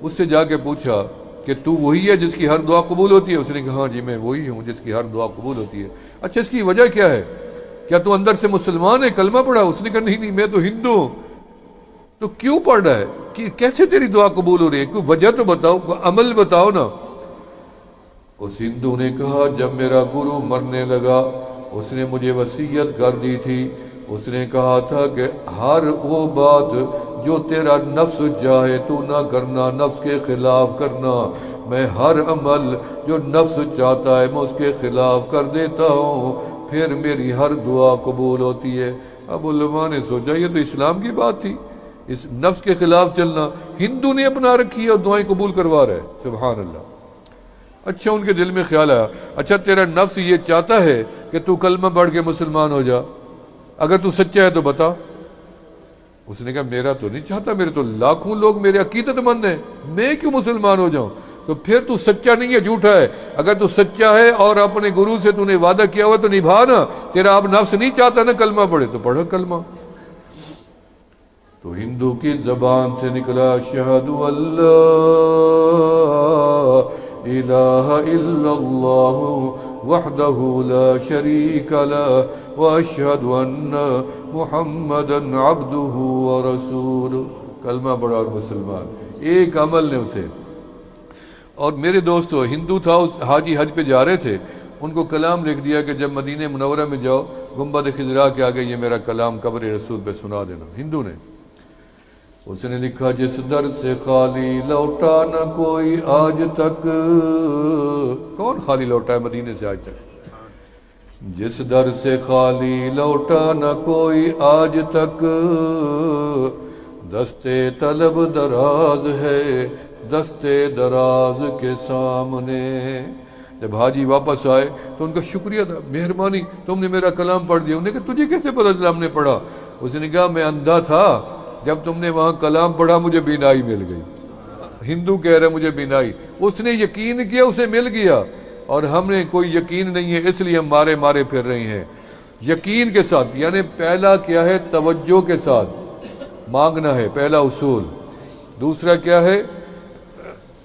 اس سے جا کے پوچھا کہ تو وہی ہے جس کی ہر دعا قبول ہوتی ہے؟ اس نے کہا ہاں جی میں وہی ہوں جس کی ہر دعا قبول ہوتی ہے۔ اچھا اس کی وجہ کیا ہے؟ کیا تو اندر سے مسلمان ہے، کلمہ پڑھا؟ اس نے کہا نہیں میں تو ہندو ہوں۔ تو کیوں پڑھ رہا ہے، کیسے تیری دعا قبول ہو رہی ہے؟ کوئی وجہ تو بتاؤ، کوئی عمل بتاؤ نا۔ اس ہندو نے کہا جب میرا گرو مرنے لگا، اس نے مجھے وصیت کر دی تھی اس نے کہا تھا کہ ہر وہ بات جو تیرا نفس چاہے تو نہ کرنا، نفس کے خلاف کرنا، میں ہر عمل جو نفس چاہتا ہے میں اس کے خلاف کر دیتا ہوں، پھر میری ہر دعا قبول ہوتی ہے۔ اب علماء نے سوچا یہ تو اسلام کی بات تھی، اس نفس کے خلاف چلنا ہندو نے اپنا رکھی ہے اور دعائیں قبول کروا رہا ہے، سبحان اللہ۔ اچھا ان کے دل میں خیال آیا، اچھا تیرا نفس یہ چاہتا ہے کہ تو کلمہ پڑھ کے مسلمان ہو جا، اگر تو سچا ہے تو بتا۔ اس نے کہا میرا تو نہیں چاہتا، میرے تو لاکھوں لوگ میرے عقیدت مند ہیں، میں کیوں مسلمان ہو جاؤں؟ تو پھر تو سچا نہیں ہے، جھوٹا ہے۔ اگر تو سچا ہے اور اپنے گرو سے تو نے وعدہ کیا ہوا تو نبھا نا، تیرا اب نفس نہیں چاہتا نا کلمہ پڑھے تو پڑھو کلمہ۔ تو ہندو کی زبان سے نکلا اشہد ان لا الہ الا اللہ وحدہ لا شریک لہ واشہد ان محمدا عبدہ ورسولہ۔ کلمہ پڑھا اور مسلمان، ایک عمل نے اسے۔ اور میرے دوستو ہندو تھا، اس حاجی حج پہ جا رہے تھے، ان کو کلام لکھ دیا کہ جب مدینہ منورہ میں جاؤ گنبد خضرا کے آگے یہ میرا کلام قبر رسول پہ سنا دینا، ہندو نے۔ اس نے لکھا جس در سے خالی لوٹا نہ کوئی آج تک، کون خالی لوٹا ہے مدینے سے آج تک؟ جس در سے خالی لوٹا نہ کوئی آج تک، دستے طلب دراز ہے دستے دراز کے سامنے۔ جب حاجی واپس آئے تو ان کا شکریہ تھا، مہربانی تم نے میرا کلام پڑھ دیا۔ انہوں نے کہا تجھے کیسے پتا چلا ہم نے پڑھا؟ اس نے کہا میں اندھا تھا، جب تم نے وہاں کلام پڑھا مجھے بینائی مل گئی۔ ہندو کہہ رہے مجھے بینائی، اس نے یقین کیا اسے مل گیا، اور ہم نے کوئی یقین نہیں ہے اس لیے ہم مارے مارے پھر رہے ہیں۔ یقین کے ساتھ، یعنی پہلا کیا ہے؟ توجہ کے ساتھ مانگنا ہے، پہلا اصول۔ دوسرا کیا ہے؟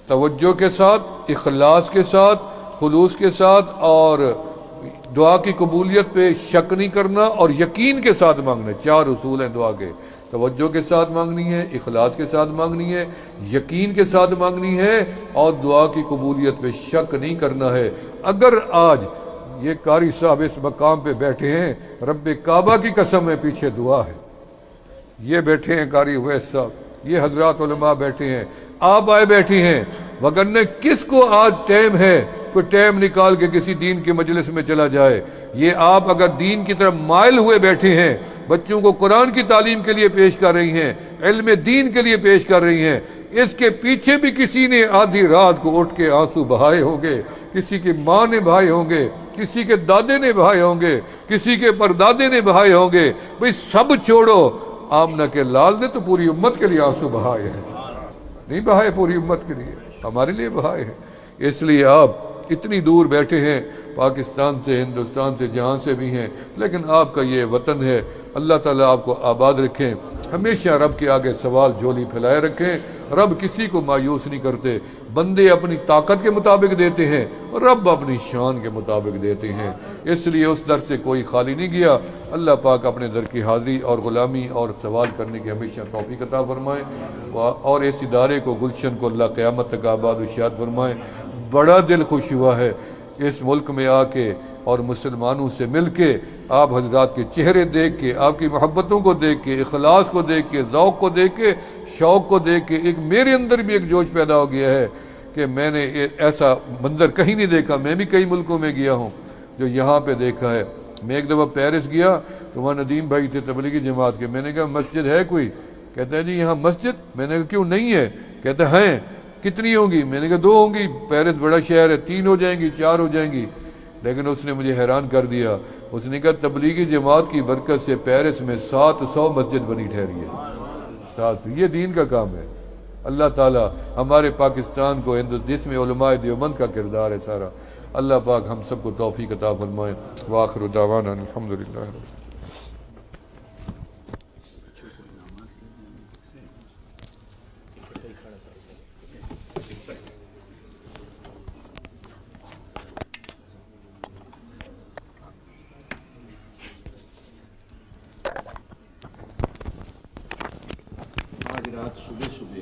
توجہ کے ساتھ، اخلاص کے ساتھ، خلوص کے ساتھ، اور دعا کی قبولیت پہ شک نہیں کرنا اور یقین کے ساتھ مانگنا۔ چار اصول ہیں دعا کے، توجہ کے ساتھ مانگنی ہے، اخلاص کے ساتھ مانگنی ہے، یقین کے ساتھ مانگنی ہے، اور دعا کی قبولیت پہ شک نہیں کرنا ہے۔ اگر آج یہ قاری صاحب اس مقام پہ بیٹھے ہیں، رب کعبہ کی قسم ہے پیچھے دعا ہے، یہ بیٹھے ہیں قاری اویس صاحب، یہ حضرات علماء بیٹھے ہیں، آپ آئے بیٹھے ہیں، وگرنہ کس کو آج ٹائم ہے کوئی ٹائم نکال کے کسی دین کے مجلس میں چلا جائے؟ یہ آپ اگر دین کی طرف مائل ہوئے بیٹھے ہیں، بچوں کو قرآن کی تعلیم کے لیے پیش کر رہی ہیں، علم دین کے لیے پیش کر رہی ہیں، اس کے پیچھے بھی کسی نے آدھی رات کو اٹھ کے آنسو بہائے ہوں گے، کسی کی ماں نے بہائے ہوں گے، کسی کے دادے نے بہائے ہوں گے، کسی کے پردادے نے بہائے ہوں گے۔ بھئی سب چھوڑو، آمنہ کے لال نے تو پوری امت کے لیے آنسو بہائے ہیں، نہیں بہائے پوری امت کے لیے، ہمارے لیے بہائے ہیں۔ اس لیے آپ اتنی دور بیٹھے ہیں، پاکستان سے، ہندوستان سے، جہاں سے بھی ہیں، لیکن آپ کا یہ وطن ہے، اللہ تعالیٰ آپ کو آباد رکھیں، ہمیشہ رب کے آگے سوال جھولی پھیلائے رکھیں۔ رب کسی کو مایوس نہیں کرتے، بندے اپنی طاقت کے مطابق دیتے ہیں، رب اپنی شان کے مطابق دیتے ہیں، اس لیے اس در سے کوئی خالی نہیں گیا۔ اللہ پاک اپنے در کی حاضری اور غلامی اور سوال کرنے کی ہمیشہ توفیق عطا فرمائیں، اور اس ادارے کو، گلشن کو اللہ قیامت تک آباد و شاد فرمائیں۔ بڑا دل خوش ہوا ہے اس ملک میں آ کے اور مسلمانوں سے مل کے، آپ حضرات کے چہرے دیکھ کے، آپ کی محبتوں کو دیکھ کے، اخلاص کو دیکھ کے، ذوق کو دیکھ کے، شوق کو دیکھ کے، ایک میرے اندر بھی ایک جوش پیدا ہو گیا ہے کہ میں نے ایسا منظر کہیں نہیں دیکھا۔ میں بھی کئی ملکوں میں گیا ہوں جو یہاں پہ دیکھا ہے۔ میں ایک دفعہ پیرس گیا تو وہاں ندیم بھائی تھے تبلیغی جماعت کے، میں نے کہا مسجد ہے کوئی؟ کہتا ہے جی یہاں مسجد؟ میں نے کہا کیوں نہیں ہے؟ کہتا ہیں کتنی ہوں گی؟ میں نے کہا 2 ہوں گی، پیرس بڑا شہر ہے، 3 ہو جائیں گی، 4 ہو جائیں گی۔ لیکن اس نے مجھے حیران کر دیا، اس نے کہا تبلیغی جماعت کی برکت سے پیرس میں 700 مسجد بنی ٹھہری ہے۔ 700، یہ دین کا کام ہے۔ اللہ تعالیٰ ہمارے پاکستان کو، جس میں علماء دیوبند کا کردار ہے سارا، اللہ پاک ہم سب کو توفیق عطا فرمائے۔ وآخر دعوانا الحمدللہ۔ آج رات صبح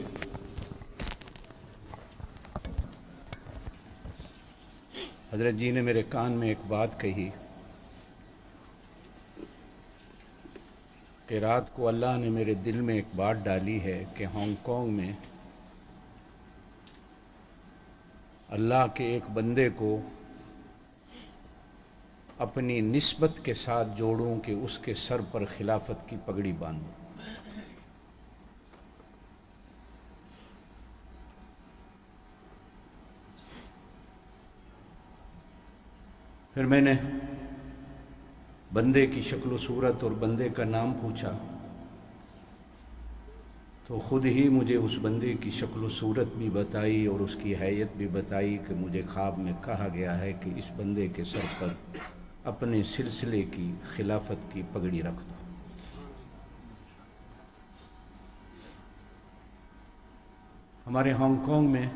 حضرت جی نے میرے کان میں ایک بات کہی، کہ رات کو اللہ نے میرے دل میں ایک بات ڈالی ہے کہ ہانگ کانگ میں اللہ کے ایک بندے کو اپنی نسبت کے ساتھ جوڑوں کہ اس کے سر پر خلافت کی پگڑی باندھوں۔ پھر میں نے بندے کی شکل و صورت اور بندے کا نام پوچھا تو خود ہی مجھے اس بندے کی شکل و صورت بھی بتائی اور اس کی حیت بھی بتائی کہ مجھے خواب میں کہا گیا ہے کہ اس بندے کے سر پر اپنے سلسلے کی خلافت کی پگڑی رکھ دو۔ ہمارے ہانگ کانگ میں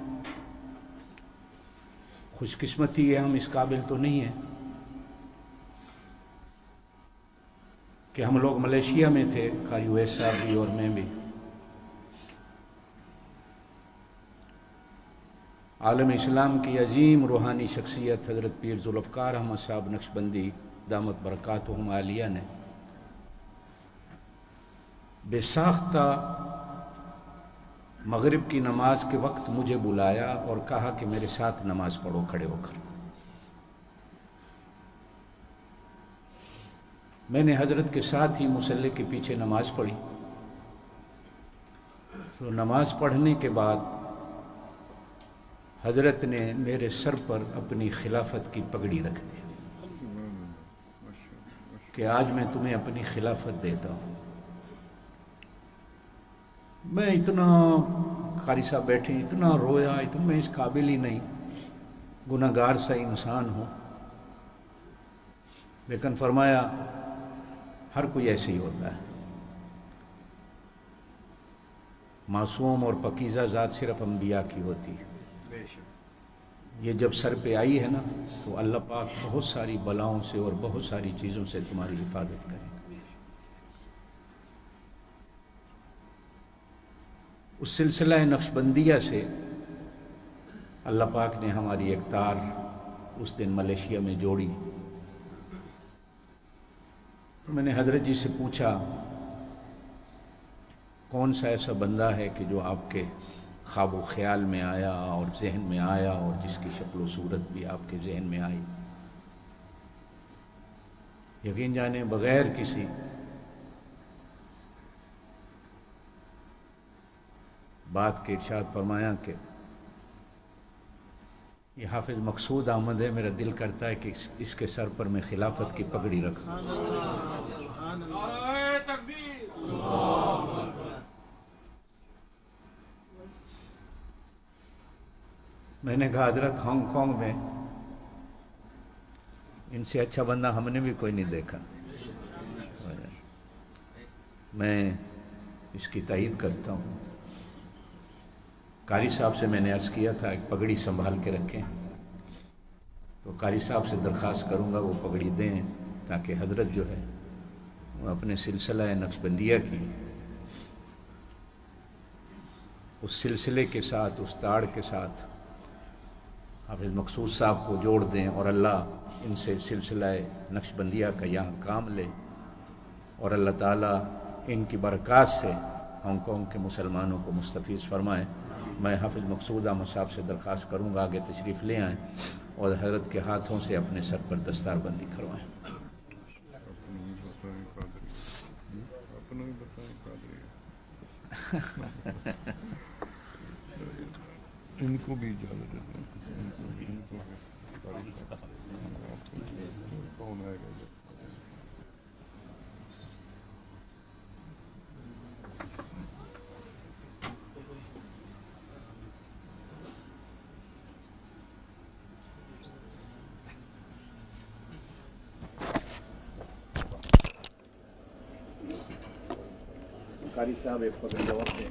خوش قسمتی ہے، ہم اس قابل تو نہیں ہیں کہ ہم لوگ ملیشیا میں تھے، قاری اویس صاحب بھی اور میں بھی۔ عالم اسلام کی عظیم روحانی شخصیت حضرت پیر ذوالفقار احمد صاحب نقشبندی دامت برکاتہم عالیہ نے بے ساختہ مغرب کی نماز کے وقت مجھے بلایا اور کہا کہ میرے ساتھ نماز پڑھو کھڑے ہو کر۔ میں نے حضرت کے ساتھ ہی مصلی کے پیچھے نماز پڑھی۔ تو نماز پڑھنے کے بعد حضرت نے میرے سر پر اپنی خلافت کی پگڑی رکھ دی کہ آج میں تمہیں اپنی خلافت دیتا ہوں۔ میں اتنا، قاری صاحب بیٹھے، اتنا رویا، اتنا، میں اس قابل ہی نہیں، گناہگار سا انسان ہوں، لیکن فرمایا ہر کوئی ایسے ہی ہوتا ہے، معصوم اور پاکیزہ ذات صرف انبیاء کی ہوتی ہے۔ یہ جب سر پہ آئی ہے نا تو اللہ پاک بہت ساری بلاؤں سے اور بہت ساری چیزوں سے تمہاری حفاظت کرے گا۔ اس سلسلہ نقشبندیہ سے اللہ پاک نے ہماری ایک تار اس دن ملیشیا میں جوڑی۔ میں نے حضرت جی سے پوچھا کون سا ایسا بندہ ہے کہ جو آپ کے خواب و خیال میں آیا اور ذہن میں آیا اور جس کی شکل و صورت بھی آپ کے ذہن میں آئی؟ یقین جانے بغیر کسی بات کے ارشاد فرمایا کہ یہ حافظ مقصود احمد ہے، میرا دل کرتا ہے کہ اس کے سر پر میں خلافت کی پگڑی رکھوں۔ میں نے کہا حضرت ہانگ کانگ میں ان سے اچھا بندہ ہم نے بھی کوئی نہیں دیکھا، میں اس کی تائید کرتا ہوں۔ قاری صاحب سے میں نے عرض کیا تھا ایک پگڑی سنبھال کے رکھیں، تو قاری صاحب سے درخواست کروں گا وہ پگڑی دیں تاکہ حضرت جو ہے وہ اپنے سلسلہ نقشبندیہ کی اس سلسلے کے ساتھ، اس تاڑ کے ساتھ حافظ مقصود صاحب کو جوڑ دیں اور اللہ ان سے سلسلہ نقشبندیہ کا یہاں کام لے اور اللہ تعالیٰ ان کی برکات سے ہانگ کانگ کے مسلمانوں کو مستفیض فرمائے۔ میں حافظ مقصود احمد صاحب سے درخواست کروں گا آگے تشریف لے آئیں اور حضرت کے ہاتھوں سے اپنے سر پر دستار بندی کروائیں۔ ان کو بھی اجازت دیتے ہیں۔ کون آئے گا؟ قاری صاحب ایک پگڑی اور دیں۔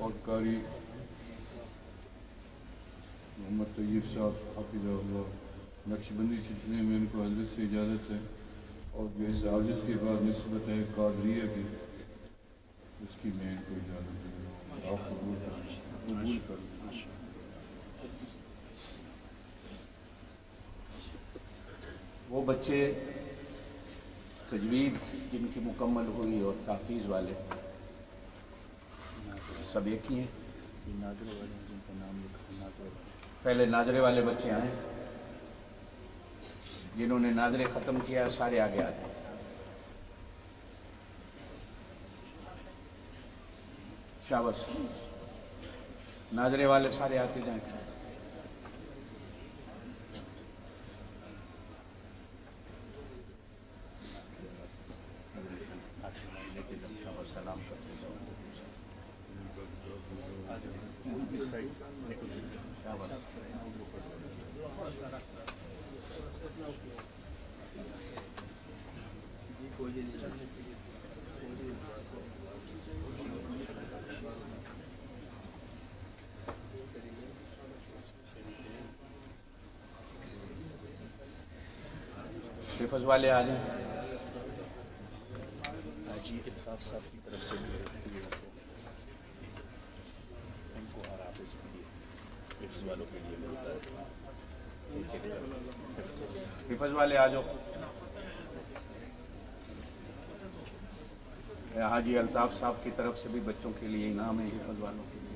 اور قاری محمد طیب صاحب حافظ اللہ نقشبندی سلسلے میں ان کو حضرت سے اجازت ہے، اور جو اس عاجز کے بعد نسبت ہے قادریہ کی، اس کی میں ان کو اجازت دوں گا، آپ قبول کریں۔ وہ بچے تجوید جن کی مکمل ہوئی اور تحفیظ والے سب ایک ہی ہیں، پہلے ناظرے والے بچے آئے، جنہوں نے ناظرے ختم کیا سارے آگے آ جائیں۔ شاباش، ناظرے والے سارے آتے جائیں۔ سلام کرتے جاؤ۔ حفظ والے آ جائیں۔ حاجی الطاف صاحب کی طرف سے ان کو ہر حافظ کے لیے حفظ والوں کے لیے ملتا ہے۔ حفظ والے آ جاؤ۔ حاجی الطاف صاحب کی طرف سے بھی بچوں کے لیے انعام ہے، حفظ والوں کے لیے۔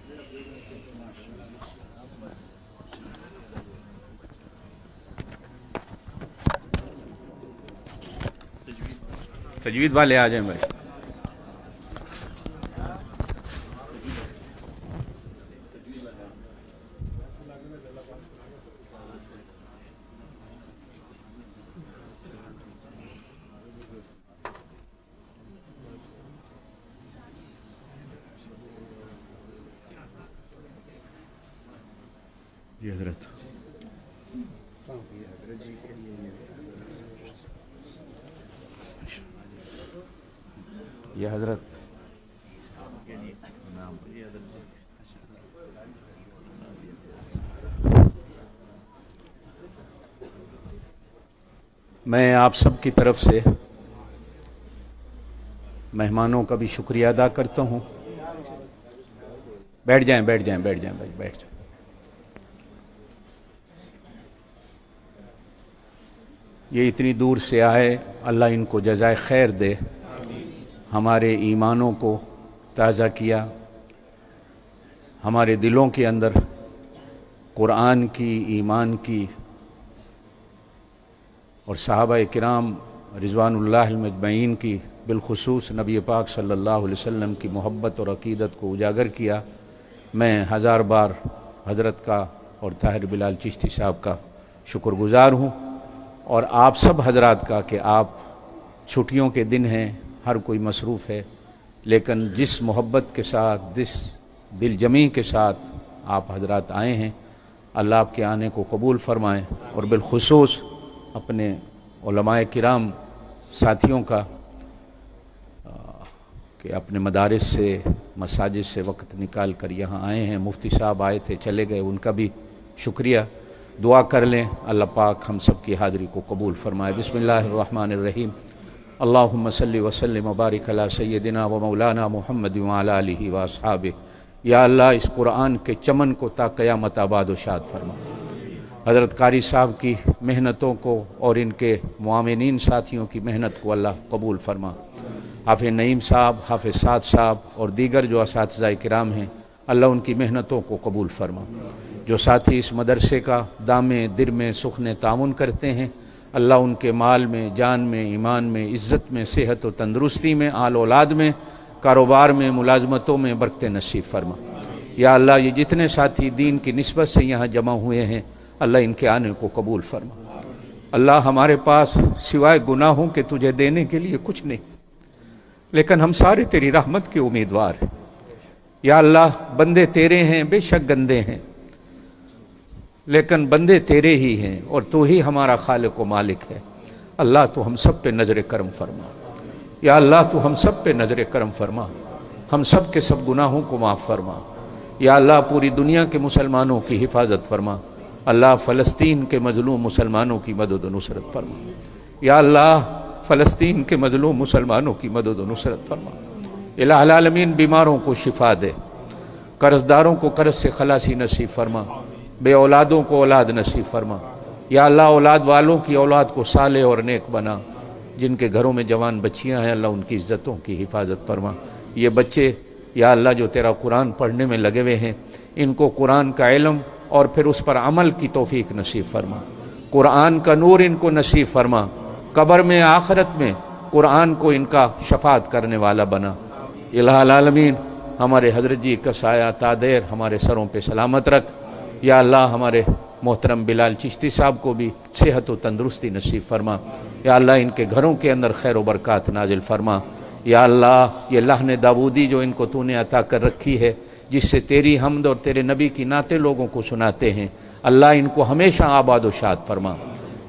تجوید والے آ جائیں بھائی۔ جی حضرت، یہ حضرت میں آپ سب کی طرف سے مہمانوں کا بھی شکریہ ادا کرتا ہوں۔ بیٹھ جائیں بیٹھ جائیں بیٹھ جائیں بھائی، بیٹھ جائیں۔ یہ اتنی دور سے آئے، اللہ ان کو جزائے خیر دے، ہمارے ایمانوں کو تازہ کیا، ہمارے دلوں کے اندر قرآن کی، ایمان کی اور صحابہ کرام رضوان اللہ المجمعین کی، بالخصوص نبی پاک صلی اللہ علیہ وسلم کی محبت اور عقیدت کو اجاگر کیا۔ میں ہزار بار حضرت کا اور طاہر بلال چشتی صاحب کا شکر گزار ہوں، اور آپ سب حضرات کا کہ آپ چھٹیوں کے دن ہیں، ہر کوئی مصروف ہے، لیکن جس محبت کے ساتھ، جس دل جمی کے ساتھ آپ حضرات آئے ہیں، اللہ آپ کے آنے کو قبول فرمائیں، اور بالخصوص اپنے علماء کرام ساتھیوں کا کہ اپنے مدارس سے، مساجد سے وقت نکال کر یہاں آئے ہیں۔ مفتی صاحب آئے تھے، چلے گئے، ان کا بھی شکریہ۔ دعا کر لیں اللہ پاک ہم سب کی حاضری کو قبول فرمائے۔ بسم اللہ الرحمن الرحیم۔ اللہم صلی وسلم وبارک علی سیدنا و مولانا محمد وعلی آلہ واصحابہ۔ یا اللہ اس قرآن کے چمن کو تا قیامت آباد و شاد فرما۔ حضرت قاری صاحب کی محنتوں کو اور ان کے معاونین ساتھیوں کی محنت کو اللہ قبول فرما۔ حافظ نعیم صاحب، حافظ سعد صاحب اور دیگر جو اساتذہ کرام ہیں، اللہ ان کی محنتوں کو قبول فرما۔ جو ساتھی اس مدرسے کا دامے در میں سخن تعاون کرتے ہیں، اللہ ان کے مال میں، جان میں، ایمان میں، عزت میں، صحت و تندرستی میں، آل اولاد میں، کاروبار میں، ملازمتوں میں برکت نصیب فرما۔ یا اللہ یہ جتنے ساتھی دین کی نسبت سے یہاں جمع ہوئے ہیں، اللہ ان کے آنے کو قبول فرما۔ اللہ ہمارے پاس سوائے گناہوں کے تجھے دینے کے لیے کچھ نہیں، لیکن ہم سارے تیری رحمت کے امیدوار ہیں۔ یا اللہ بندے تیرے ہیں، بے شک گندے ہیں، لیکن بندے تیرے ہی ہیں، اور تو ہی ہمارا خالق و مالک ہے۔ اللہ تو ہم سب پہ نظر کرم فرما۔ یا اللہ تو ہم سب پہ نظر کرم فرما، ہم سب کے سب گناہوں کو معاف فرما۔ یا اللہ پوری دنیا کے مسلمانوں کی حفاظت فرما، اللہ فلسطین کے مظلوم مسلمانوں کی مدد و نصرت فرما، یا اللہ فلسطین کے مظلوم مسلمانوں کی مدد و نصرت فرما، الہ العالمین بیماروں کو شفا دے، قرض داروں کو قرض سے خلاصی نصیب فرما، بے اولادوں کو اولاد نصیب فرما، یا اللہ اولاد والوں کی اولاد کو صالح اور نیک بنا، جن کے گھروں میں جوان بچیاں ہیں اللہ ان کی عزتوں کی حفاظت فرما، یہ بچے یا اللہ جو تیرا قرآن پڑھنے میں لگے ہوئے ہیں ان کو قرآن کا علم اور پھر اس پر عمل کی توفیق نصیب فرما، قرآن کا نور ان کو نصیب فرما، قبر میں آخرت میں قرآن کو ان کا شفاعت کرنے والا بنا، الہ العالمین ہمارے حضرت جی کا سایہ تادیر ہمارے سروں پہ سلامت رکھ، یا اللہ ہمارے محترم بلال چشتی صاحب کو بھی صحت و تندرستی نصیب فرما، یا اللہ ان کے گھروں کے اندر خیر و برکات نازل فرما، یا اللہ یہ لحن داودی جو ان کو تو نے عطا کر رکھی ہے جس سے تیری حمد اور تیرے نبی کی نعتیں لوگوں کو سناتے ہیں، اللہ ان کو ہمیشہ آباد و شاد فرما،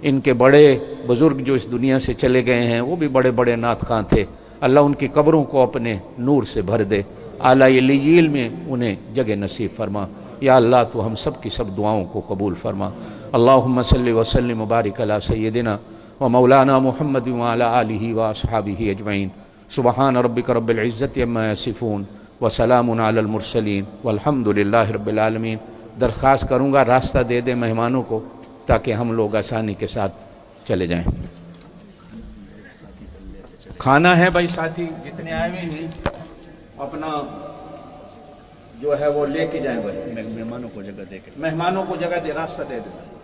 ان کے بڑے بزرگ جو اس دنیا سے چلے گئے ہیں وہ بھی بڑے بڑے نعت خواں تھے، اللہ ان کی قبروں کو اپنے نور سے بھر دے، اعلیٰ علیین میں انہیں جگہ نصیب فرما، یا اللہ تو ہم سب کی سب دعاؤں کو قبول فرما، اللہم صلی وسلم مبارک علی سیدنا و مولانا محمد وعلی آلہ و اصحابہ اجمعین، سبحان ربک رب العزت عما یصفون وسلام علی المرسلین والحمد للہ رب العالمین۔ درخواست کروں گا راستہ دے دیں مہمانوں کو تاکہ ہم لوگ آسانی کے ساتھ چلے جائیں۔ کھانا ہے بھائی، ساتھی جتنے آئے ہوئے ہیں اپنا جو ہے وہ لے کے جائیں بھائی، مہمانوں کو جگہ دے کے مہمانوں کو جگہ دے، راستہ دے دیں۔